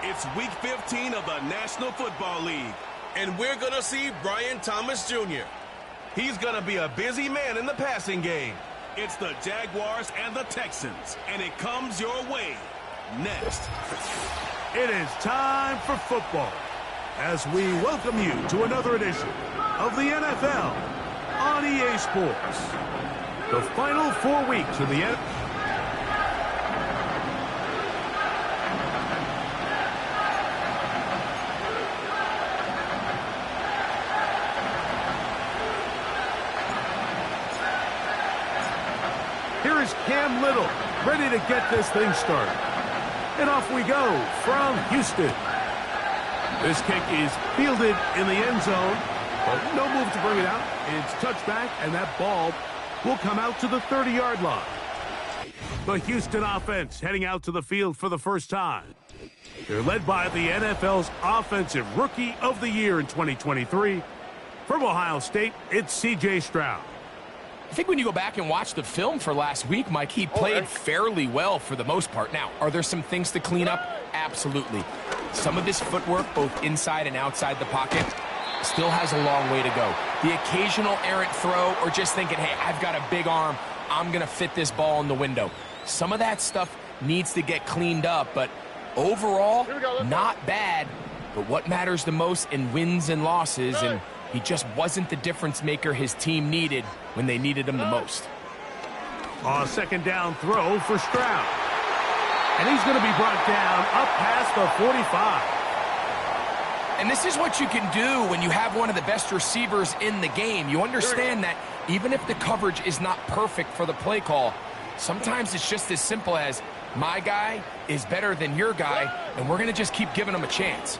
It's Week 15 of the National Football League, and we're going to see Brian Thomas Jr. He's going to be a busy man in the passing game. It's the Jaguars and the Texans, and it comes your way next. It is time for football as we welcome you to another edition of the NFL on EA Sports. The final 4 weeks of the NFL. Here is Cam Little, ready to get this thing started. And off we go from Houston. This kick is fielded in the end zone, but no move to bring it out. It's touchback, and that ball will come out to the 30-yard line. The Houston offense heading out to the field for the first time. They're led by the NFL's Offensive Rookie of the Year in 2023. From Ohio State, it's C.J. Stroud. I think when you go back and watch the film for last week, Mike, he played fairly well for the most part. Now, are there some things to clean up? Absolutely. Some of his footwork, both inside and outside the pocket, still has a long way to go. The occasional errant throw or just thinking, hey, I've got a big arm, I'm going to fit this ball in the window. Some of that stuff needs to get cleaned up, but overall, not bad. But what matters the most in wins and losses, and he just wasn't the difference maker his team needed when they needed him the most. A second down throw for Stroud. And he's going to be brought down up past the 45. And this is what you can do when you have one of the best receivers in the game. You understand that even if the coverage is not perfect for the play call, sometimes it's just as simple as my guy is better than your guy, and we're going to just keep giving him a chance.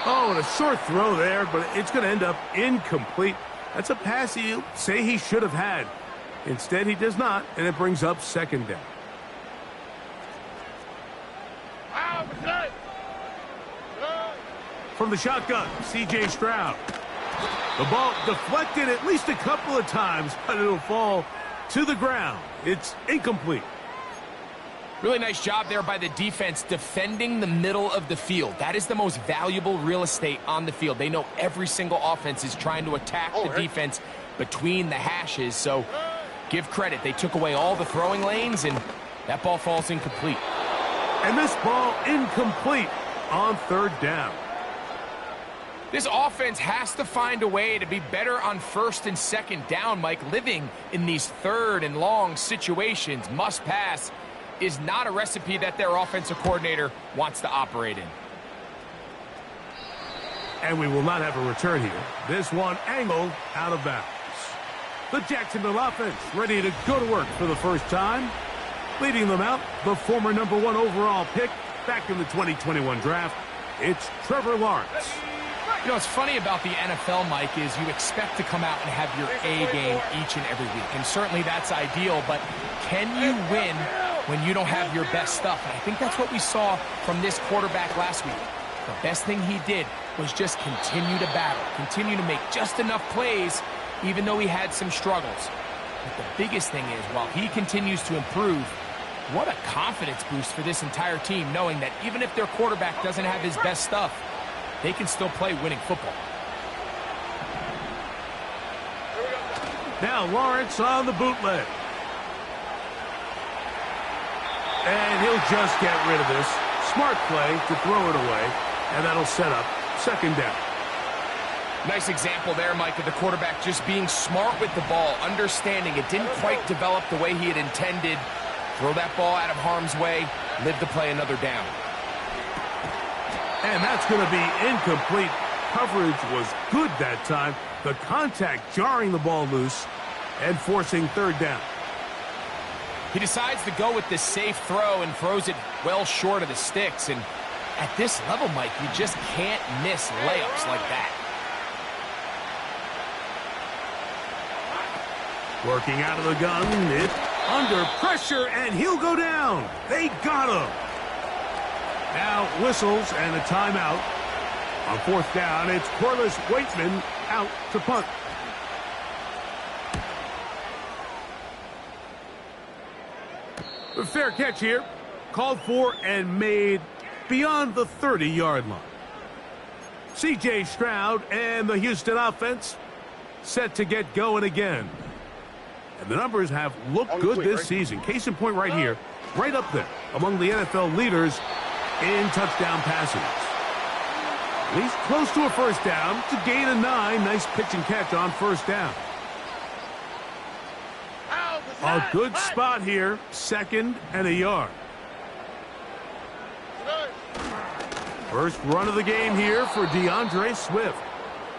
Oh, and a short throw there, but it's going to end up incomplete. That's a pass he'll say he should have had. Instead, he does not, and it brings up second down. From the shotgun, C.J. Stroud. The ball deflected at least a couple of times, but it'll fall to the ground. It's incomplete. Really nice job there by the defense defending the middle of the field. That is the most valuable real estate on the field. They know every single offense is trying to attack the defense between the hashes, so give credit. They took away all the throwing lanes, and that ball falls incomplete. And this ball incomplete on third down. This offense has to find a way to be better on first and second down, Mike. Living in these third and long situations, must pass, is not a recipe that their offensive coordinator wants to operate in. And we will not have a return here. This one angled out of bounds. The Jacksonville offense ready to go to work for the first time. Leading them out, the former #1 overall pick back in the 2021 draft. It's Trevor Lawrence. You know, what's funny about the NFL, Mike, is you expect to come out and have your A game each and every week. And certainly that's ideal, but can you win when you don't have your best stuff? And I think that's what we saw from this quarterback last week. The best thing he did was just continue to battle, continue to make just enough plays, even though he had some struggles. But the biggest thing is, while he continues to improve, what a confidence boost for this entire team, knowing that even if their quarterback doesn't have his best stuff, they can still play winning football. Now Lawrence on the bootleg. And he'll just get rid of this. Smart play to throw it away, and that'll set up second down. Nice example there, Mike, of the quarterback just being smart with the ball, understanding it didn't quite develop the way he had intended. Throw that ball out of harm's way, live to play another down. And that's going to be incomplete. Coverage was good that time. The contact jarring the ball loose and forcing third down. He decides to go with the safe throw and throws it well short of the sticks. And at this level, Mike, you just can't miss layups like that. Working out of the gun, it's under pressure, and he'll go down. They got him. Now whistles and a timeout. On fourth down, it's Corliss Waitman out to punt. A fair catch here. Called for and made beyond the 30-yard line. C.J. Stroud and the Houston offense set to get going again. And the numbers have looked good this season. Case in point right here, right up there among the NFL leaders in touchdown passes. He's close to a first down. It's a gain of 9. Nice pitch and catch on first down. A good spot here. 2nd and a yard. First run of the game here for DeAndre Swift.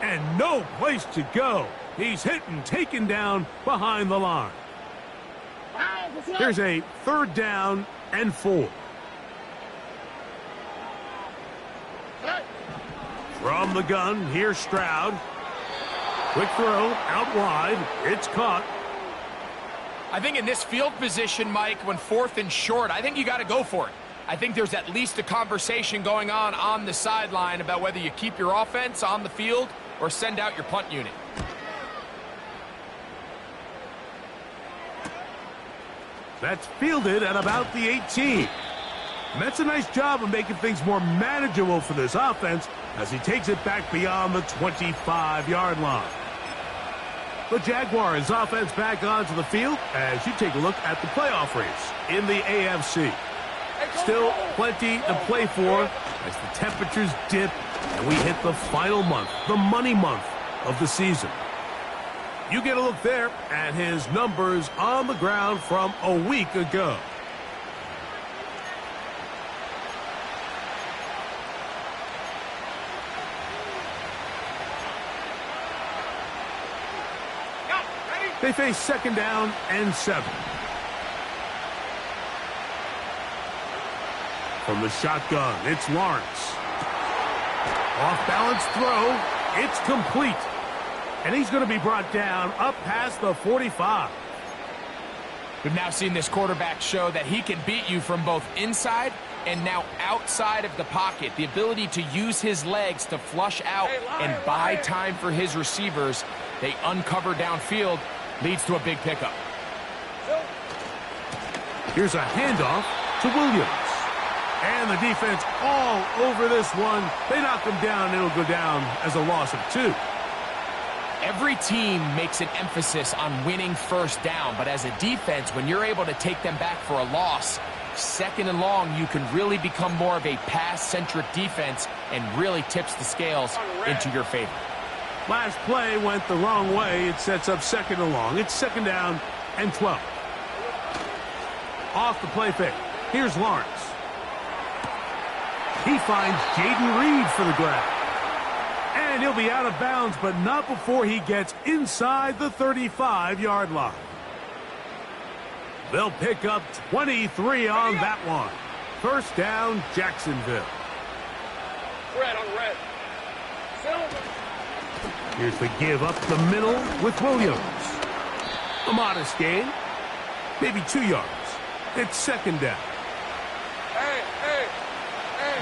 And no place to go. He's hit and taken down behind the line. Here's a 3rd down and 4. From the gun, here's Stroud. Quick throw, out wide. It's caught. I think in this field position, Mike, when 4th and short, I think you got to go for it. I think there's at least a conversation going on the sideline about whether you keep your offense on the field or send out your punt unit. That's fielded at about the 18. And that's a nice job of making things more manageable for this offense as he takes it back beyond the 25-yard line. The Jaguars offense back onto the field as you take a look at the playoff race in the AFC. Still plenty to play for as the temperatures dip and we hit the final month, the money month of the season. You get a look there at his numbers on the ground from a week ago. They face 2nd down and 7. From the shotgun, it's Lawrence. Off-balance throw. It's complete. And he's going to be brought down up past the 45. We've now seen this quarterback show that he can beat you from both inside and now outside of the pocket. The ability to use his legs to flush out and buy time for his receivers. They uncover downfield. Leads to a big pickup. Here's a handoff to Williams. And the defense all over this one. They knock him down. It'll go down as a loss of 2. Every team makes an emphasis on winning first down, but as a defense, when you're able to take them back for a loss, 2nd and long, you can really become more of a pass-centric defense and really tips the scales into your favor. Last play went the wrong way. It sets up 2nd and long. It's 2nd down and 12. Off the play fake. Here's Lawrence. He finds Jaden Reed for the grab. And he'll be out of bounds, but not before he gets inside the 35-yard line. They'll pick up 23 on that one. First down, Jacksonville. Red on red. Here's the give up the middle with Williams. A modest gain. Maybe 2 yards. It's 2nd down. Hey, hey, hey.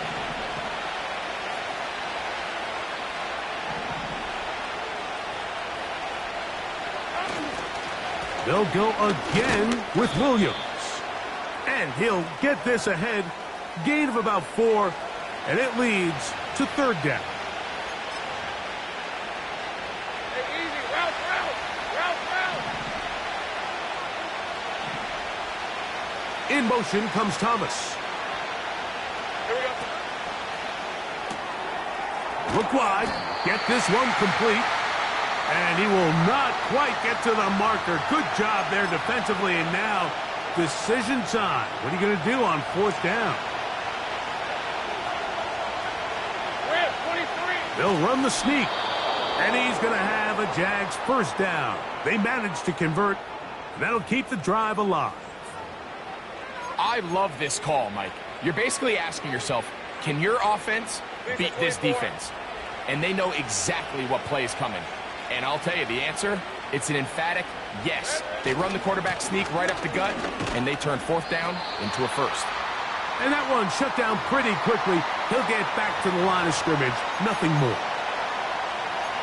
They'll go again with Williams. And he'll get this ahead. Gain of about 4. And it leads to 3rd down. In motion comes Thomas. Here we go. Look wide. Get this one complete. And he will not quite get to the marker. Good job there defensively. And now decision time. What are you going to do on 4th down? Red, 23. They'll run the sneak. And he's going to have a Jags first down. They managed to convert. That'll keep the drive alive. I love this call, Mike. You're basically asking yourself, can your offense beat this defense? And they know exactly what play is coming. And I'll tell you the answer, it's an emphatic yes. They run the quarterback sneak right up the gut, and they turn 4th down into a first. And that one shut down pretty quickly. He'll get back to the line of scrimmage. Nothing more.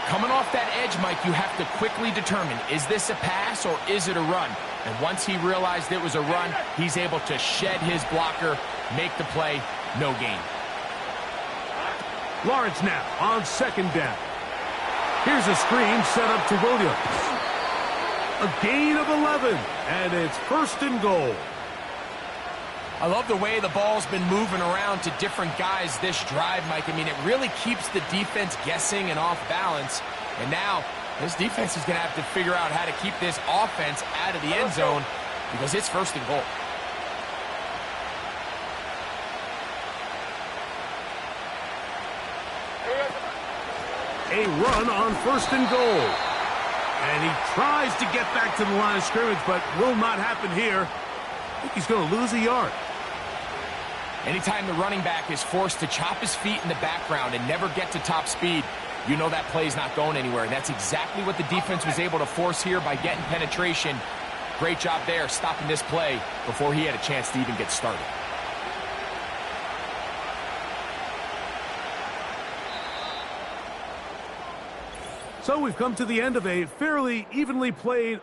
Coming off that edge, Mike, you have to quickly determine, is this a pass or is it a run? And once he realized it was a run, he's able to shed his blocker, make the play, no gain. Lawrence now on second down. Here's a screen set up to Williams. A gain of 11, and it's first and goal. I love the way the ball's been moving around to different guys this drive, Mike. I mean, it really keeps the defense guessing and off balance. And now this defense is going to have to figure out how to keep this offense out of the end zone because it's first and goal. A run on first and goal. And he tries to get back to the line of scrimmage, but will not happen here. I think he's going to lose a yard. Anytime the running back is forced to chop his feet in the background and never get to top speed, you know that play's not going anywhere. And that's exactly what the defense was able to force here by getting penetration. Great job there, stopping this play before he had a chance to even get started. So we've come to the end of a fairly evenly played.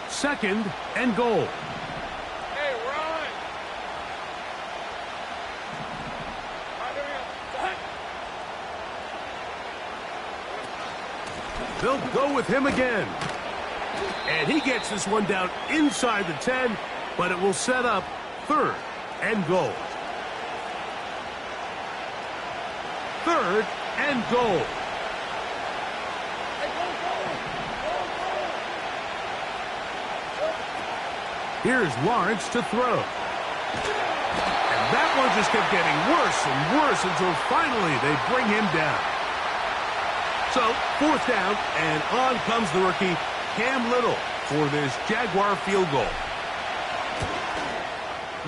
Second and goal. Hey, run! They'll go with him again. And he gets this one down inside the 10, but it will set up third and goal. Third and goal. Here's Lawrence to throw. And that one just kept getting worse and worse until finally they bring him down. So, fourth down, and on comes the rookie, Cam Little, for this Jaguar field goal.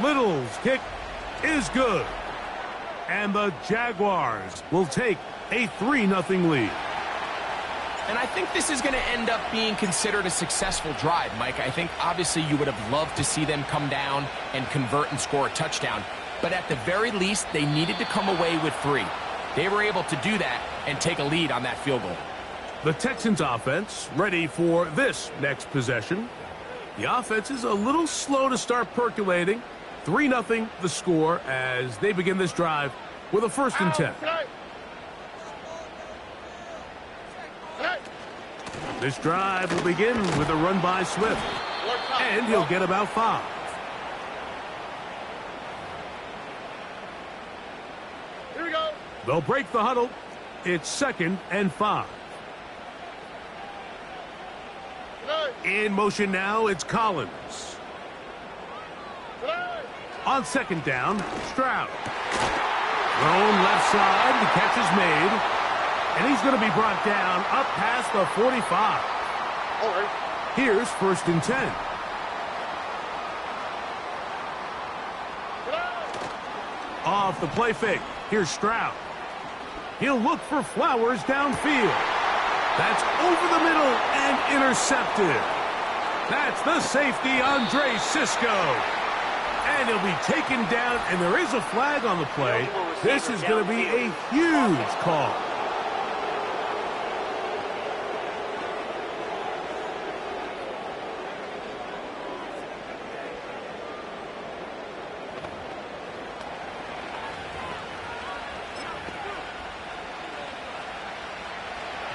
Little's kick is good. And the Jaguars will take a 3-0 lead. And I think this is going to end up being considered a successful drive, Mike. I think obviously you would have loved to see them come down and convert and score a touchdown. But at the very least, they needed to come away with 3. They were able to do that and take a lead on that field goal. The Texans offense ready for this next possession. The offense is a little slow to start percolating. 3-0 the score as they begin this drive with a first and 10. This drive will begin with a run by Swift, and he'll get about 5. Here we go. They'll break the huddle. It's second and 5. In motion now, it's Collins. On second down, Stroud. Thrown left side, the catch is made. And he's going to be brought down up past the 45. All right. Here's first and 10. Off the play fake. Here's Stroud. He'll look for Flowers downfield. That's over the middle and intercepted. That's the safety, Andre Cisco. And he'll be taken down, and there is a flag on the play. This is going to be a huge call.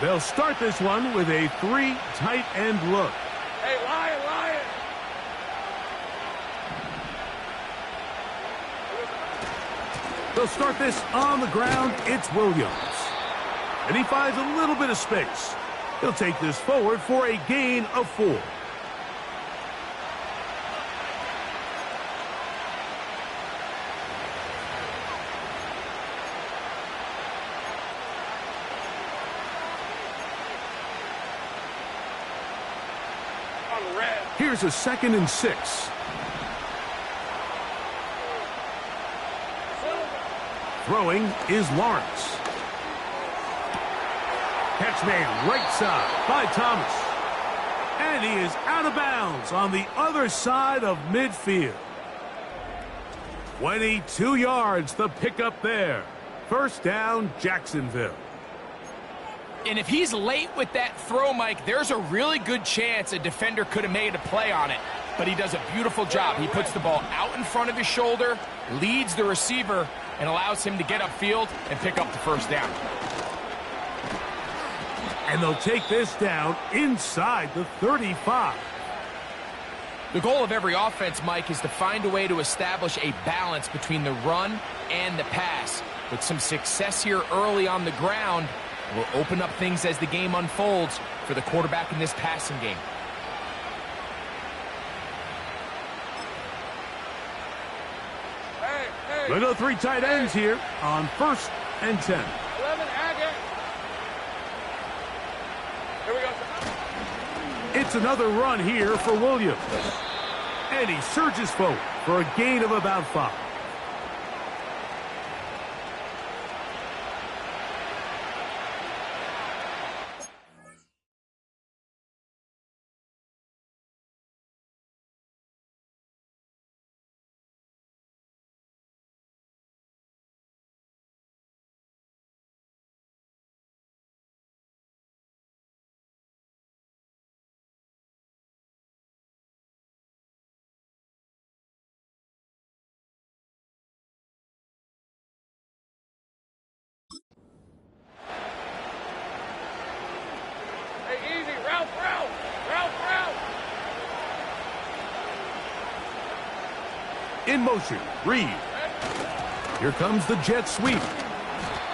They'll start this one with a 3 tight end look. Hey, Lion, Lion! They'll start this on the ground. It's Williams. And he finds a little bit of space. He'll take this forward for a gain of 4. Here's a second and 6. Throwing is Lawrence. Catch made right side by Thomas. And he is out of bounds on the other side of midfield. 22 yards, the pickup there. First down, Jacksonville. And if he's late with that throw, Mike, there's a really good chance a defender could have made a play on it. But he does a beautiful job. He puts the ball out in front of his shoulder, leads the receiver, and allows him to get upfield and pick up the first down. And they'll take this down inside the 35. The goal of every offense, Mike, is to find a way to establish a balance between the run and the pass. With some success here early on the ground, will open up things as the game unfolds for the quarterback in this passing game. We'll go 3 tight ends here on 1st and 10. 11, Agate. Here we go. It's another run here for Williams. And he surges forward for a gain of about 5. Hey, easy. Route. In motion, Reed. Here comes the jet sweep.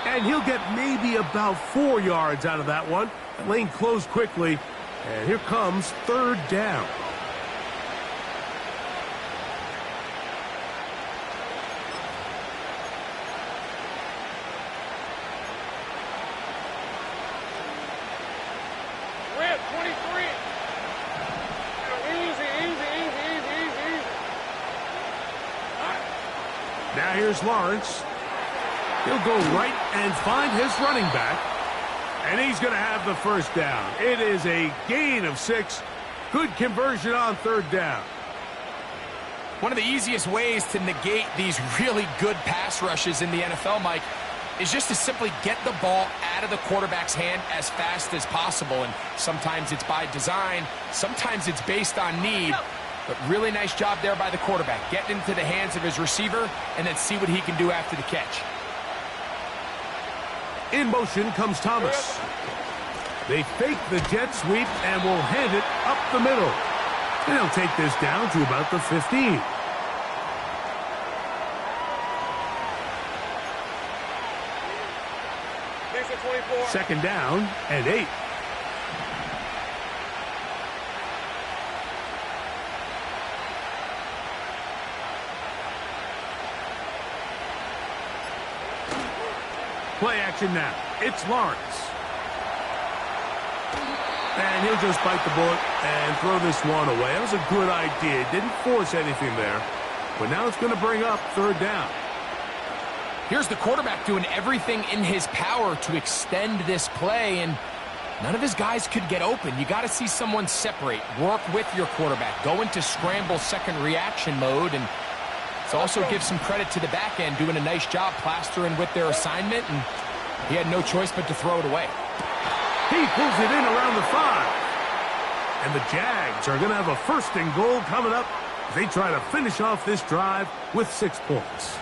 And he'll get maybe about 4 yards out of that one. The lane closed quickly. And here comes 3rd down. Rip, 23. Easy. Now here's Lawrence. He'll go right and find his running back. And he's going to have the first down. It is a gain of 6. Good conversion on 3rd down. One of the easiest ways to negate these really good pass rushes in the NFL, Mike, is just to simply get the ball out of the quarterback's hand as fast as possible. And sometimes it's by design, sometimes it's based on need. But really nice job there by the quarterback. Getting into the hands of his receiver and then see what he can do after the catch. In motion comes Thomas. They fake the jet sweep and will hand it up the middle. And he'll take this down to about the 15. Second down and 8. Play action now. It's Lawrence. And he'll just bite the bullet and throw this one away. That was a good idea. Didn't force anything there. But now it's going to bring up 3rd down. Here's the quarterback doing everything in his power to extend this play, and none of his guys could get open. You got to see someone separate, work with your quarterback, go into scramble second reaction mode, and it also gives some credit to the back end doing a nice job plastering with their assignment, and he had no choice but to throw it away. He pulls it in around the 5. And the Jags are going to have a 1st and goal coming up as they try to finish off this drive with 6 points.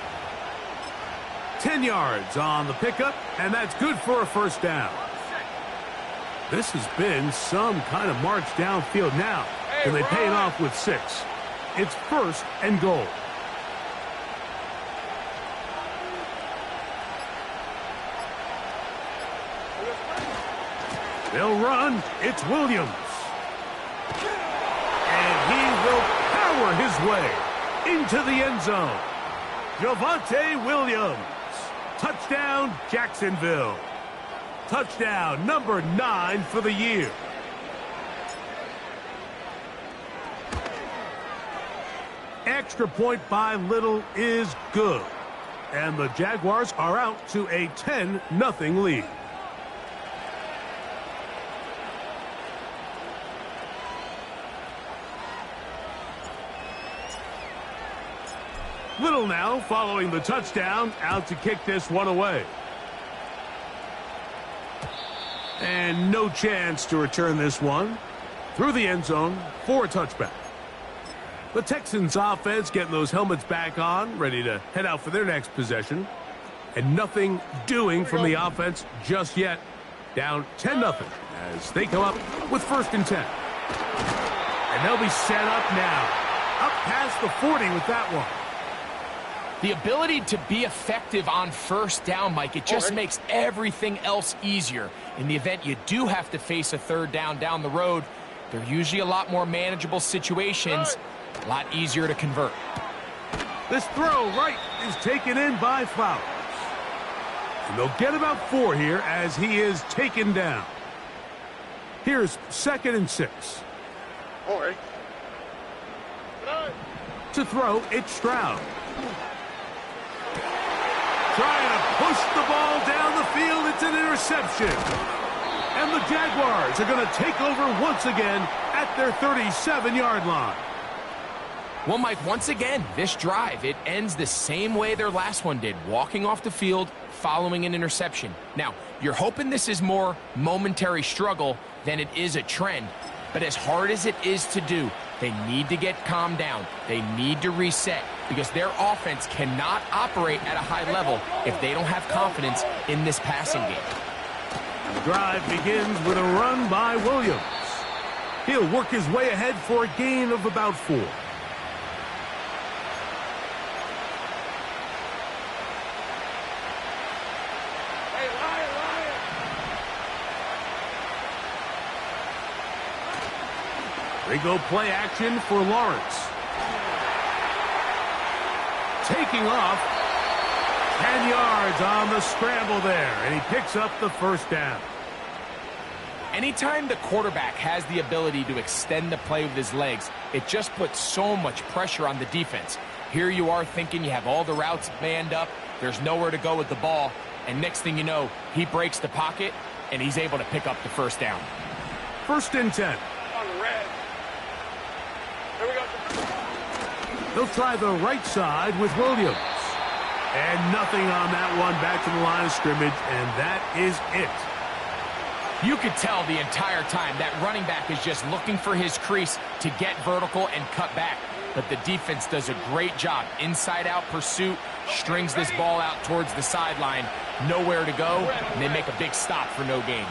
10 yards on the pickup, and that's good for a 1st down. This has been some kind of march downfield now. Can they pay it off with 6? It's 1st and goal. They'll run. It's Williams. And he will power his way into the end zone. Javonte Williams. Touchdown, Jacksonville. Touchdown number 9 for the year. Extra point by Little is good. And the Jaguars are out to a 10-0 lead. Little now following the touchdown, out to kick this one away. And no chance to return this one through the end zone for a touchback. The Texans offense getting those helmets back on, ready to head out for their next possession. And nothing doing from the offense just yet. Down 10-0 as they come up with 1st and 10. And they'll be set up now. Up past the 40 with that one. The ability to be effective on 1st down, Mike, it just makes everything else easier. In the event you do have to face a 3rd down the road, they're usually a lot more manageable situations, a lot easier to convert. This throw right is taken in by Flowers. And they'll get about 4 here as he is taken down. Here's 2nd and 6. To throw, it's Stroud. Trying to push the ball down the field. It's an interception. And the Jaguars are going to take over once again at their 37-yard line. Well, Mike, once again, this drive, it ends the same way their last one did, walking off the field, following an interception. Now, you're hoping this is more momentary struggle than it is a trend, but as hard as it is to do, they need to get calmed down. They need to reset because their offense cannot operate at a high level if they don't have confidence in this passing game. The drive begins with a run by Williams. He'll work his way ahead for a gain of about 4. They go play action for Lawrence. Taking off. 10 yards on the scramble there, and he picks up the 1st down. Anytime the quarterback has the ability to extend the play with his legs, it just puts so much pressure on the defense. Here you are thinking you have all the routes manned up, there's nowhere to go with the ball, and next thing you know, he breaks the pocket, and he's able to pick up the 1st down. 1st and 10. They'll try the right side with Williams. And nothing on that one, back to the line of scrimmage, and that is it. You could tell the entire time that running back is just looking for his crease to get vertical and cut back. But the defense does a great job. Inside-out pursuit, strings this ball out towards the sideline. Nowhere to go, and they make a big stop for no gain.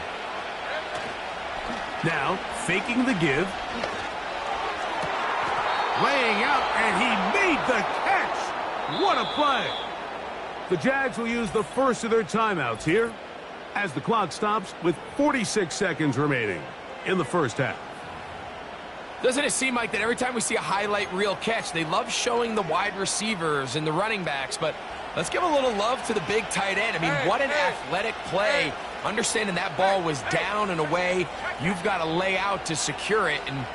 Now, faking the give. Laying out, and he made the catch. What a play. The Jags will use the first of their timeouts here as the clock stops with 46 seconds remaining in the 1st half. Doesn't it seem like that every time we see a highlight reel catch, they love showing the wide receivers and the running backs, but let's give a little love to the big tight end. I mean, what an athletic play. Understanding that ball was down and away, you've got to lay out to secure it, and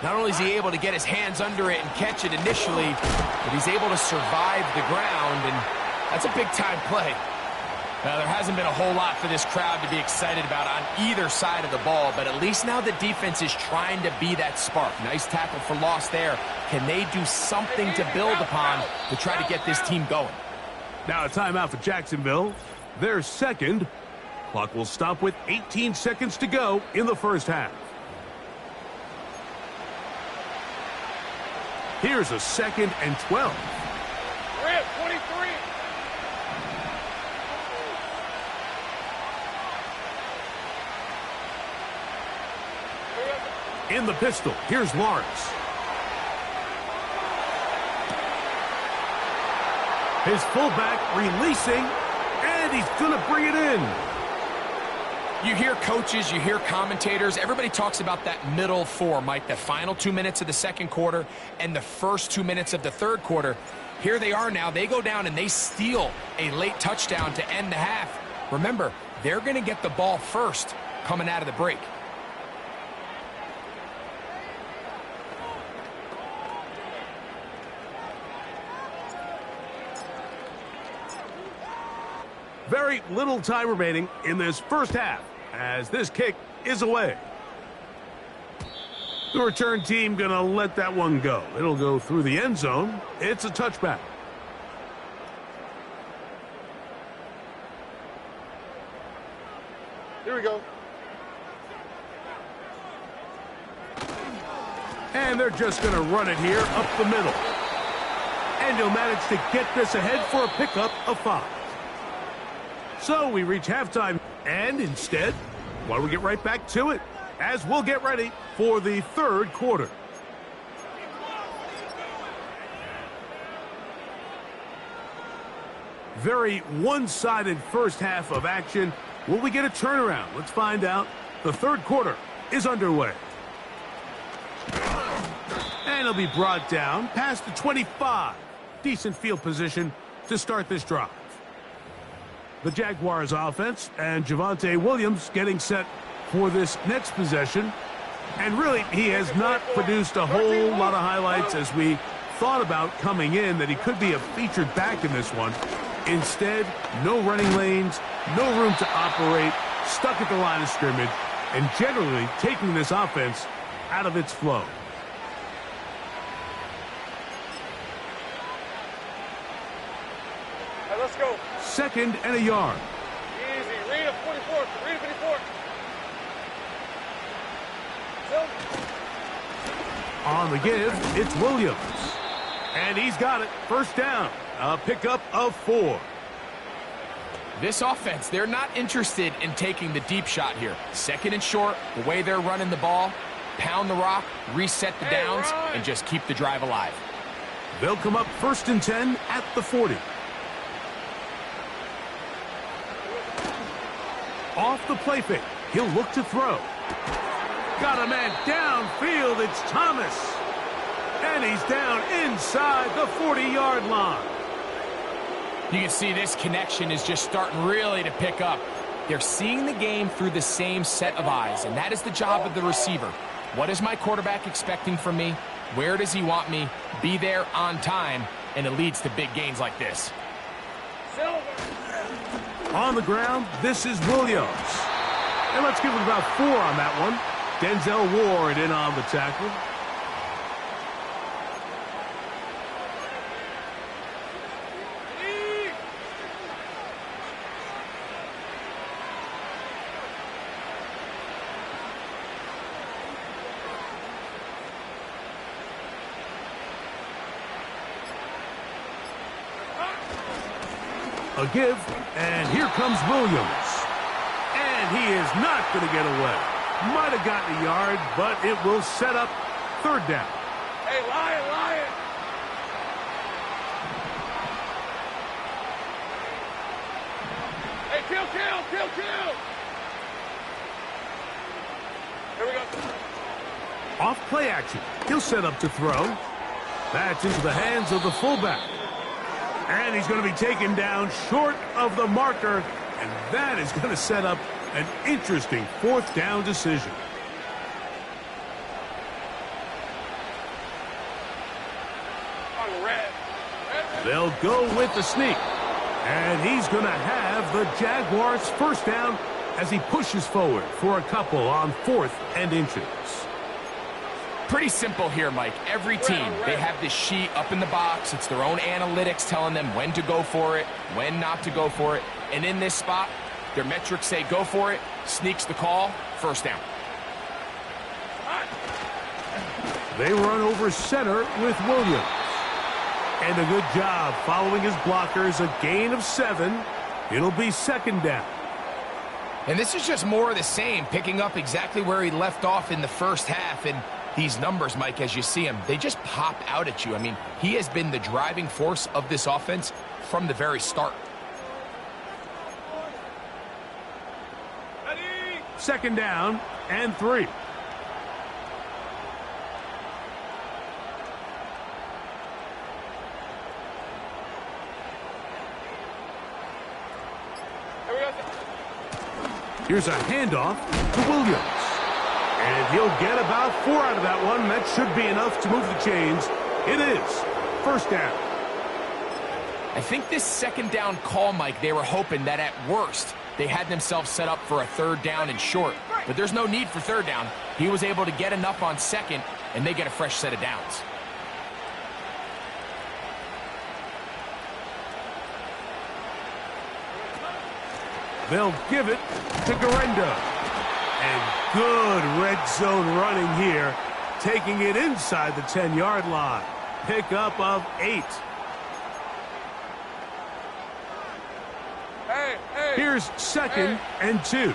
not only is he able to get his hands under it and catch it initially, but he's able to survive the ground, and that's a big-time play. Now, there hasn't been a whole lot for this crowd to be excited about on either side of the ball, but at least now the defense is trying to be that spark. Nice tackle for loss there. Can they do something to build upon to try to get this team going? Now a timeout for Jacksonville. Their 2nd. Clock will stop with 18 seconds to go in the 1st half. Here's a 2nd and 12. We're at 23. In the pistol, here's Lawrence. His fullback releasing, and he's going to bring it in. You hear coaches, you hear commentators, everybody talks about that middle 4, Mike, the final 2 minutes of the 2nd quarter and the first 2 minutes of the 3rd quarter. Here they are now. They go down and they steal a late touchdown to end the half. Remember, they're going to get the ball first coming out of the break. Very little time remaining in this 1st half as this kick is away. The return team going to let that one go. It'll go through the end zone. It's a touchback. Here we go. And they're just going to run it here up the middle. And he'll manage to get this ahead for a pickup of 5. So we reach halftime. And instead, why don't we get right back to it as we'll get ready for the third quarter. Very one-sided first half of action. Will we get a turnaround? Let's find out. The third quarter is underway. And he'll be brought down past the 25. Decent field position to start this drive. The Jaguars offense and Javonte Williams getting set for this next possession. And really, he has not produced a whole lot of highlights as we thought about coming in that he could be a featured back in this one. Instead, no running lanes, no room to operate, stuck at the line of scrimmage, and generally taking this offense out of its flow. Hey, let's go. Second and a yard. Easy. Read a 44. Read a 54. So. On the give, it's Williams. And he's got it. First down. A pickup of 4. This offense, they're not interested in taking the deep shot here. Second and short, the way they're running the ball, pound the rock, reset the downs, and just keep the drive alive. They'll come up first and 10 at the 40. Off the play fake. He'll look to throw. Got a man downfield. It's Thomas. And he's down inside the 40-yard line. You can see this connection is just starting really to pick up. They're seeing the game through the same set of eyes, and that is the job of the receiver. What is my quarterback expecting from me? Where does he want me? Be there on time, and it leads to big gains like this. On the ground, this is Williams. And let's give him about 4 on that one. Denzel Ward in on the tackle. A give, and here comes Williams. And he is not going to get away. Might have gotten a yard, but it will set up third down. Hey, Lion. Hey, kill. Here we go. Off play action. He'll set up to throw. That's into the hands of the fullback. And he's going to be taken down short of the marker. And that is going to set up an interesting fourth down decision. They'll go with the sneak. And he's going to have the Jaguars first down as he pushes forward for a couple on 4th and inches. Pretty simple here, Mike. Every team, they have this sheet up in the box. It's their own analytics telling them when to go for it, when not to go for it. And in this spot, their metrics say go for it, sneaks the call, first down. They run over center with Williams. And a good job following his blockers, a gain of 7. It'll be second down. And this is just more of the same, picking up exactly where he left off in the first half. And these numbers, Mike, as you see him, they just pop out at you. I mean, he has been the driving force of this offense from the very start. Second down and 3. Here's a handoff to Williams. And he'll get about 4 out of that one. That should be enough to move the chains. It is first down. I think this second down call, Mike, they were hoping that at worst they had themselves set up for a third down and short. But there's no need for third down. He was able to get enough on second, and they get a fresh set of downs. They'll give it to Garenda. And good red zone running here, taking it inside the 10-yard line. Pickup of 8. Here's 2nd and 2.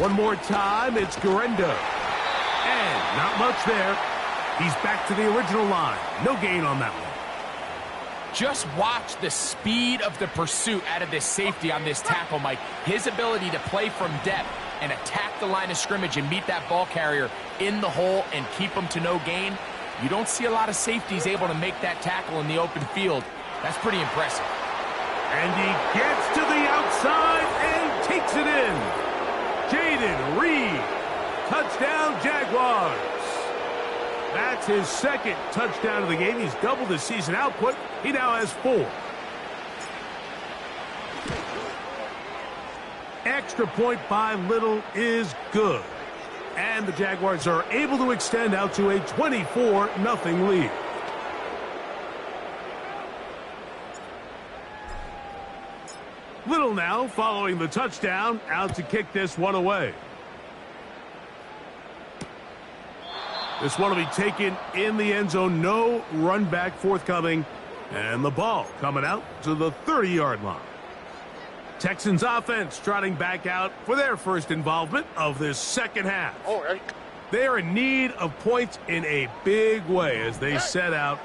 One more time, it's Garenda. And not much there. He's back to the original line. No gain on that one. Just watch the speed of the pursuit out of this safety on this tackle, Mike. His ability to play from depth and attack the line of scrimmage and meet that ball carrier in the hole and keep him to no gain. You don't see a lot of safeties able to make that tackle in the open field. That's pretty impressive. And he gets to the outside and takes it in. Jaden Reed. Touchdown, Jaguars. That's his 2nd touchdown of the game. He's doubled his season output. He now has 4. Extra point by Little is good. And the Jaguars are able to extend out to a 24-0 lead. Little now following the touchdown, out to kick this one away. This one will be taken in the end zone. No run back forthcoming. And the ball coming out to the 30-yard line. Texans offense trotting back out for their first involvement of this second half. They are in need of points in a big way as they set out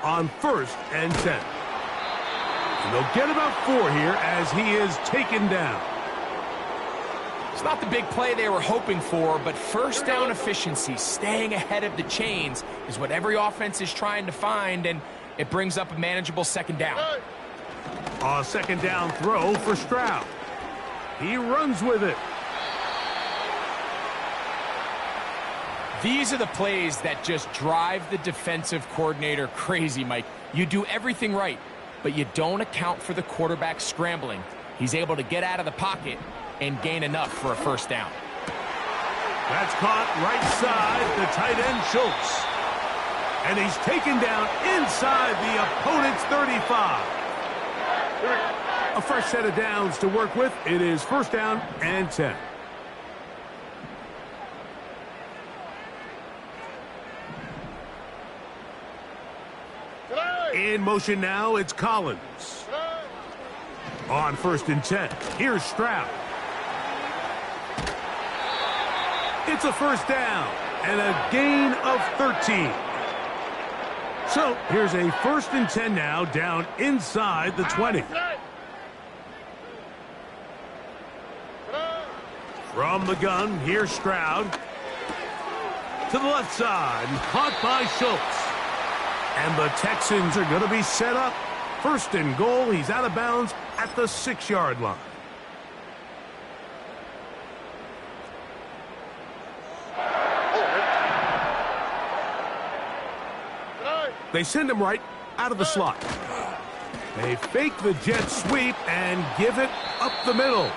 on 1st and 10. And they'll get about 4 here as he is taken down. It's not the big play they were hoping for, but first down efficiency, staying ahead of the chains, is what every offense is trying to find, and it brings up a manageable 2nd down. A 2nd down throw for Stroud. He runs with it. These are the plays that just drive the defensive coordinator crazy, Mike. You do everything right, but you don't account for the quarterback scrambling. He's able to get out of the pocket and gain enough for a 1st down. That's caught right side, the tight end Schultz. And he's taken down inside the opponent's 35. A fresh set of downs to work with. It is 1st down and 10. In motion now, it's Collins. On 1st and 10, here's Stroud. It's a 1st down and a gain of 13. So here's a 1st and 10 now, down inside the 20. From the gun, here's Stroud. To the left side, caught by Schultz. And the Texans are going to be set up. 1st and goal, he's out of bounds at the 6-yard line. They send him right out of the slot. They fake the jet sweep and give it up the middle.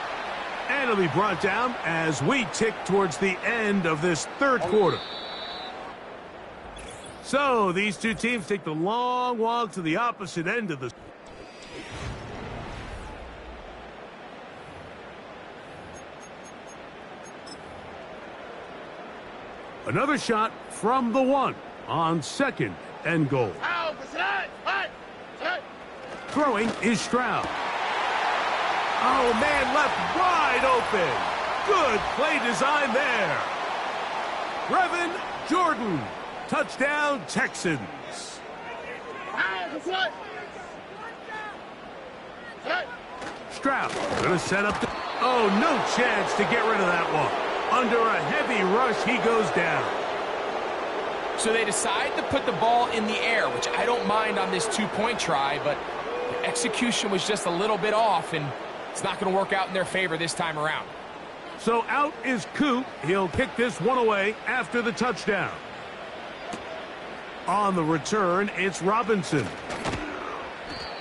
And it'll be brought down as we tick towards the end of this 3rd quarter. So these two teams take the long walk to the opposite end of the... Another shot from the 1 on 2nd and goal. Throwing is Stroud. Oh, man, left wide open. Good play design there. Brevin Jordan. Touchdown, Texans. Stroud going to set up. Oh, no chance to get rid of that one. Under a heavy rush, he goes down. So they decide to put the ball in the air, which I don't mind on this 2-point try, but the execution was just a little bit off, and it's not going to work out in their favor this time around. So out is Coop. He'll kick this one away after the touchdown. On the return, it's Robinson.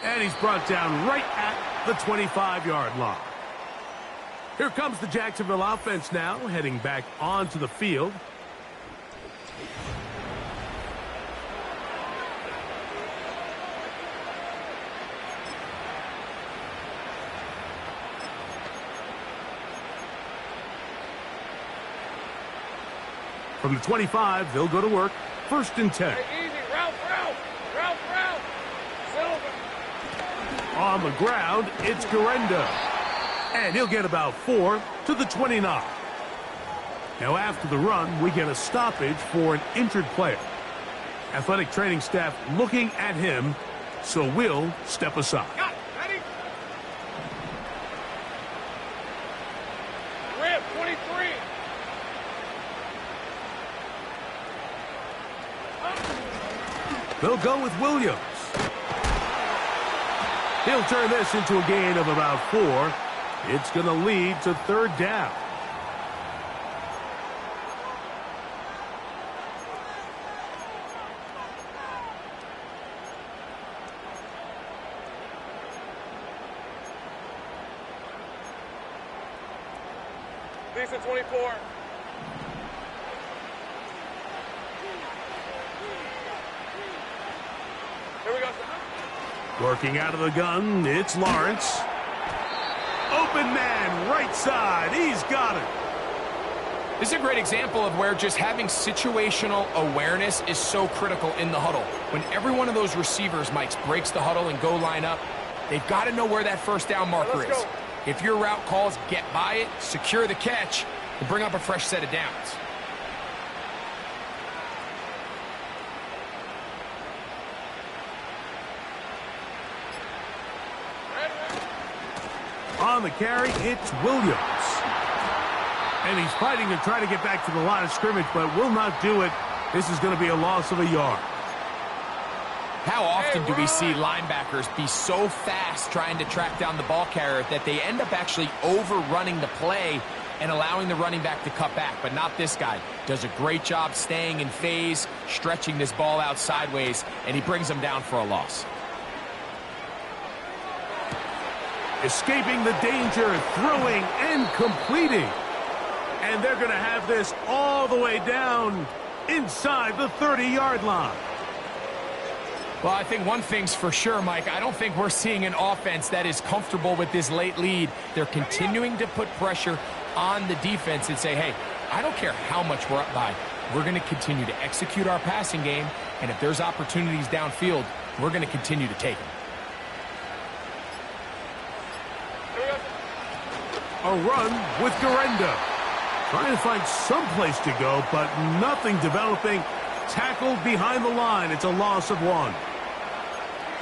And he's brought down right at the 25-yard line. Here comes the Jacksonville offense now, heading back onto the field. From the 25, they'll go to work. 1st and 10. Hey, easy. Route. Silver. On the ground, it's Garenda. And he'll get about 4 to the 29. Now after the run, we get a stoppage for an injured player. Athletic training staff looking at him, so we'll step aside. Got it. Ready? Rip, 23. They'll go with Williams. He'll turn this into a gain of about 4. It's going to lead to 3rd down. Decent 24. Here we go. Working out of the gun, it's Lawrence. Open man, right side. He's got it. This is a great example of where just having situational awareness is so critical in the huddle. When every one of those receivers, Mike, breaks the huddle and go line up, they've got to know where that 1st down marker is. If your route calls, get by it, secure the catch, and bring up a fresh set of downs. On the carry, it's Williams. And he's fighting to try to get back to the line of scrimmage, but will not do it. This is going to be a loss of a yard. How often do we see linebackers be so fast trying to track down the ball carrier that they end up actually overrunning the play and allowing the running back to cut back? But not this guy. Does a great job staying in phase, stretching this ball out sideways, and he brings him down for a loss. Escaping the danger, throwing and completing. And they're going to have this all the way down inside the 30-yard line. Well, I think one thing's for sure, Mike. I don't think we're seeing an offense that is comfortable with this late lead. They're continuing to put pressure on the defense and say, hey, I don't care how much we're up by. We're going to continue to execute our passing game, and if there's opportunities downfield, we're going to continue to take them. A run with Garenda. Trying to find some place to go, but nothing developing. Tackled behind the line. It's a loss of 1.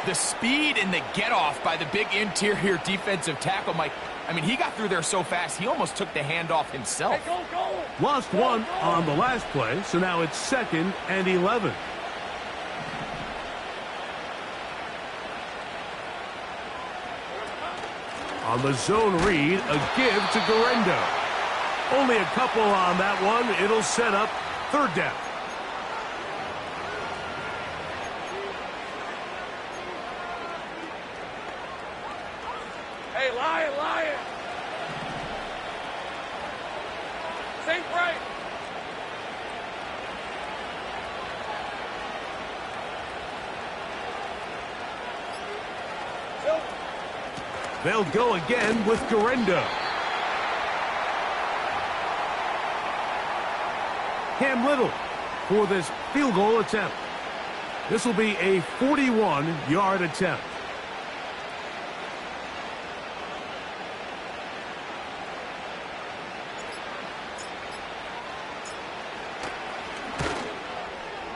The speed and the get-off by the big interior defensive tackle, Mike. I mean, he got through there so fast, he almost took the handoff himself. Hey, go. Lost 1 on the last play, so now it's 2nd and 11. On the zone read, a give to Garenda. Only a couple on that one. It'll set up 3rd down. Hey, lion. Think right. Silver. They'll go again with Garenda. Cam Little for this field goal attempt. This will be a 41-yard attempt.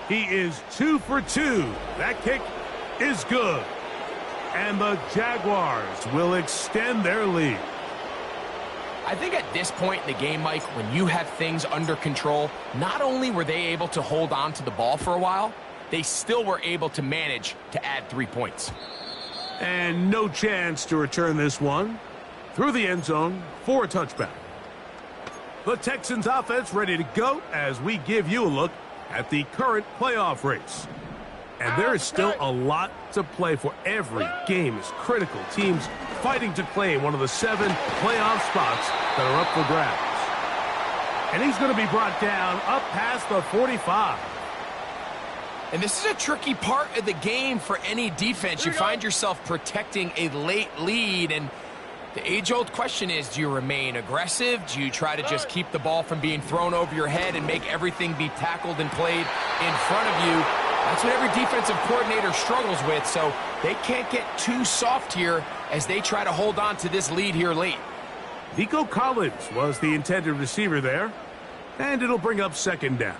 He is 2 for 2. That kick is good. And the Jaguars will extend their lead. I think at this point in the game, Mike, when you have things under control, not only were they able to hold on to the ball for a while, they still were able to manage to add 3 points. And no chance to return this one through the end zone for a touchback. The Texans offense ready to go as we give you a look at the current playoff race. And there is still a lot to play for. Every game is critical. Teams fighting to claim one of the 7 playoff spots that are up for grabs. And he's going to be brought down up past the 45. And this is a tricky part of the game for any defense. You find yourself protecting a late lead, and The age-old question is, do you remain aggressive? Do you try to just keep the ball from being thrown over your head and make everything be tackled and played in front of you? That's what every defensive coordinator struggles with, so they can't get too soft here as they try to hold on to this lead here late. Nico Collins was the intended receiver there, and it'll bring up second down.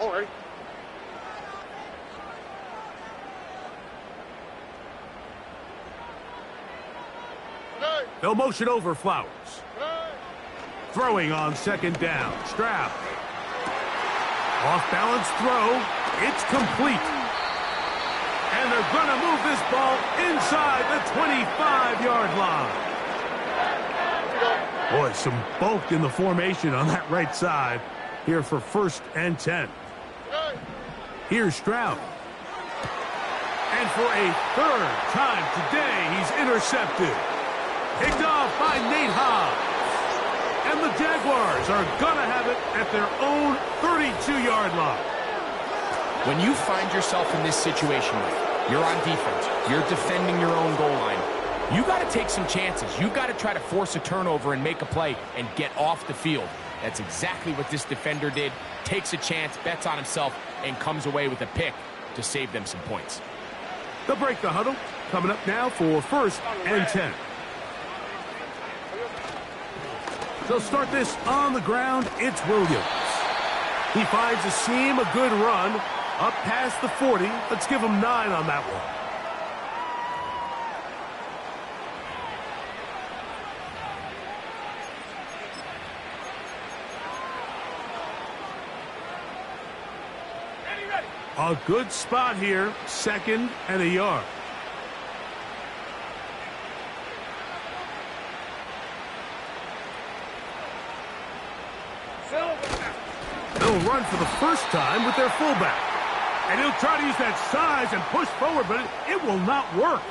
All right. They'll motion over Flowers. Throwing on second down. Stroud. Off-balance throw. It's complete. And they're going to move this ball inside the 25-yard line. Boy, some bulk in the formation on that right side here for 1st and 10. Here's Stroud. And for a 3rd time today, he's intercepted. Picked off by Nate Hobbs. And the Jaguars are going to have it at their own 32-yard line. When you find yourself in this situation, you're on defense, you're defending your own goal line, you got to take some chances. You got to try to force a turnover and make a play and get off the field. That's exactly what this defender did. Takes a chance, bets on himself, and comes away with a pick to save them some points. They'll break the huddle. Coming up now for 1st and 10. They'll start this on the ground. It's Williams. He finds a seam, a good run, up past the 40. Let's give him 9 on that one. A good spot here, 2nd and a yard. They'll run for the first time with their fullback. And he'll try to use that size and push forward, but it will not work.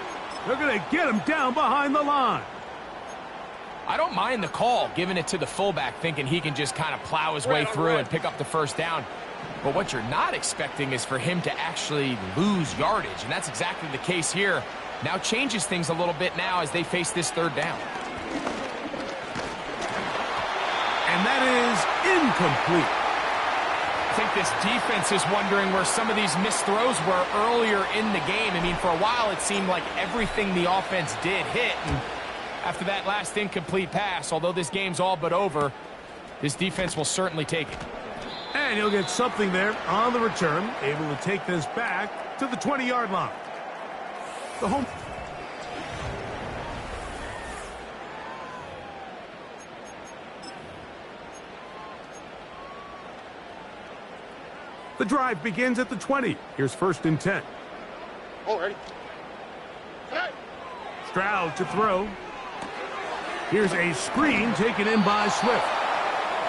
They're going to get him down behind the line. I don't mind the call, giving it to the fullback, thinking he can just kind of plow his way through and pick up the first down. But what you're not expecting is for him to actually lose yardage, and that's exactly the case here. Now changes things a little bit now as they face this 3rd down. And that is incomplete. I think this defense is wondering where some of these missed throws were earlier in the game. I mean, for a while it seemed like everything the offense did hit, and after that last incomplete pass, although this game's all but over, this defense will certainly take it. And he'll get something there on the return, able to take this back to the 20-yard line. The home. The drive begins at the 20. Here's 1st and 10. All right. Stroud to throw. Here's a screen taken in by Swift.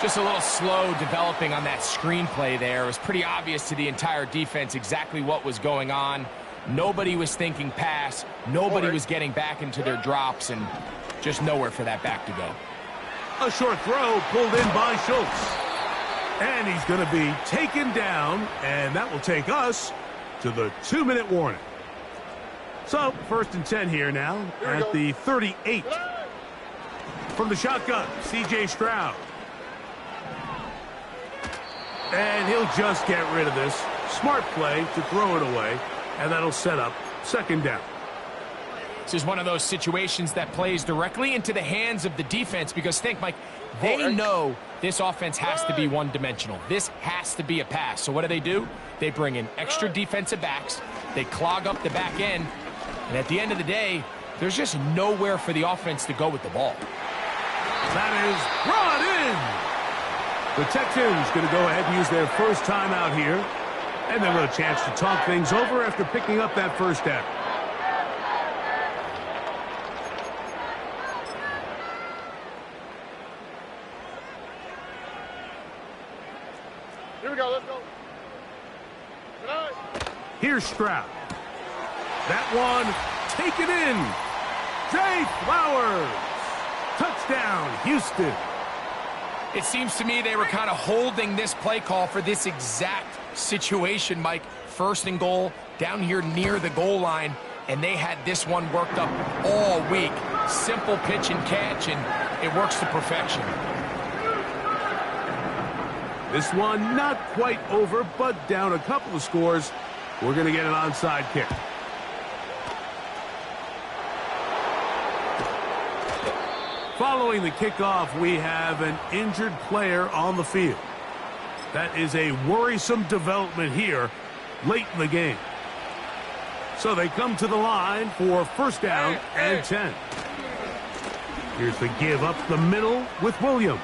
Just a little slow developing on that screenplay there. It was pretty obvious to the entire defense exactly what was going on. Nobody was thinking pass. Nobody was getting back into their drops, and just nowhere for that back to go. A short throw pulled in by Schultz. And he's going to be taken down, and that will take us to the 2-minute warning. So, 1st and 10 here now at the 38. From the shotgun, C.J. Stroud. And he'll just get rid of this. Smart play to throw it away, and that'll set up 2nd down. This is one of those situations that plays directly into the hands of the defense because, think, Mike, they know this offense has to be one-dimensional. This has to be a pass. So what do? They bring in extra defensive backs. They clog up the back end. And at the end of the day, there's just nowhere for the offense to go with the ball. That is brought in. The Texans going to go ahead and use their first timeout here. And then with a chance to talk things over after picking up that first down. Here we go, let's go. Here's Stroud. That one taken in. Zay Flowers. Touchdown, Houston. It seems to me they were kind of holding this play call for this exact situation, Mike. 1st and goal, down here near the goal line. and they had this one worked up all week. Simple pitch and catch, and it works to perfection. This one not quite over, but down a couple of scores. We're going to get an onside kick. Following the kickoff, we have an injured player on the field. That is a worrisome development here late in the game. So they come to the line for first down and 10. Here's the give up the middle with Williams.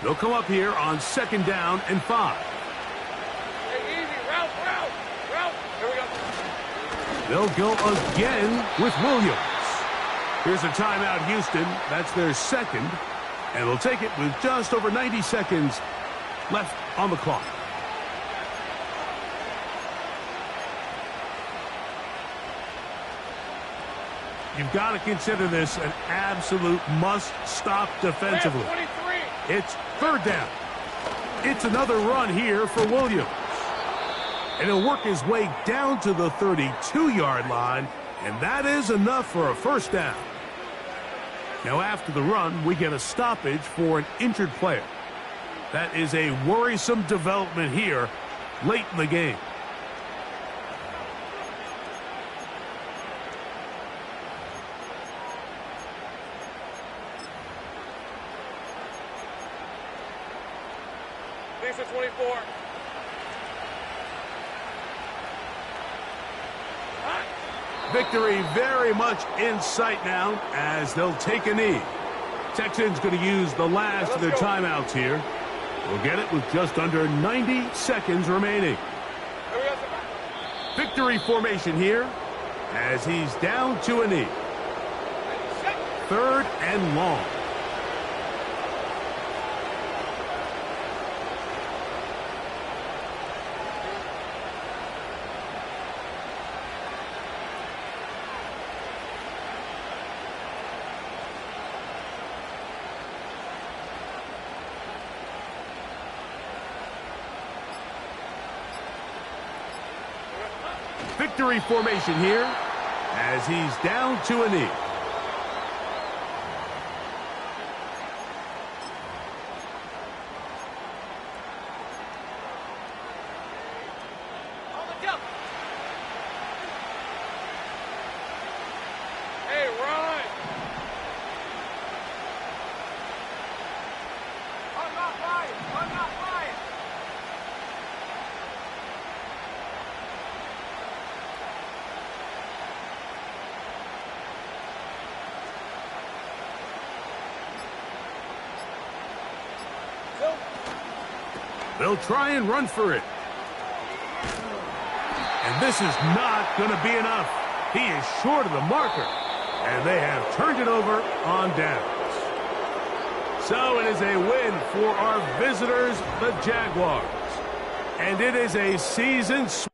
They'll come up here on second down and 5. Hey, easy. Route. Here we go. They'll go again with Williams. Here's a timeout, Houston. That's their second. And they'll take it with just over 90 seconds left on the clock. You've got to consider this an absolute must-stop defensively. 23. It's third down. It's another run here for Williams. And he'll work his way down to the 32-yard line, and that is enough for a first down. Now, after the run, we get a stoppage for an injured player. That is a worrisome development here late in the game. Decent 24. Victory very much in sight now as they'll take a knee. Texans going to use the last of their timeouts here. We'll get it with just under 90 seconds remaining. Victory formation here as he's down to a knee. Third and long. Victory formation here as he's down to a knee. Hey, run. I'm not lying. They'll try and run for it. And this is not going to be enough. He is short of the marker. And they have turned it over on downs. So it is a win for our visitors, the Jaguars. And it is a season swing.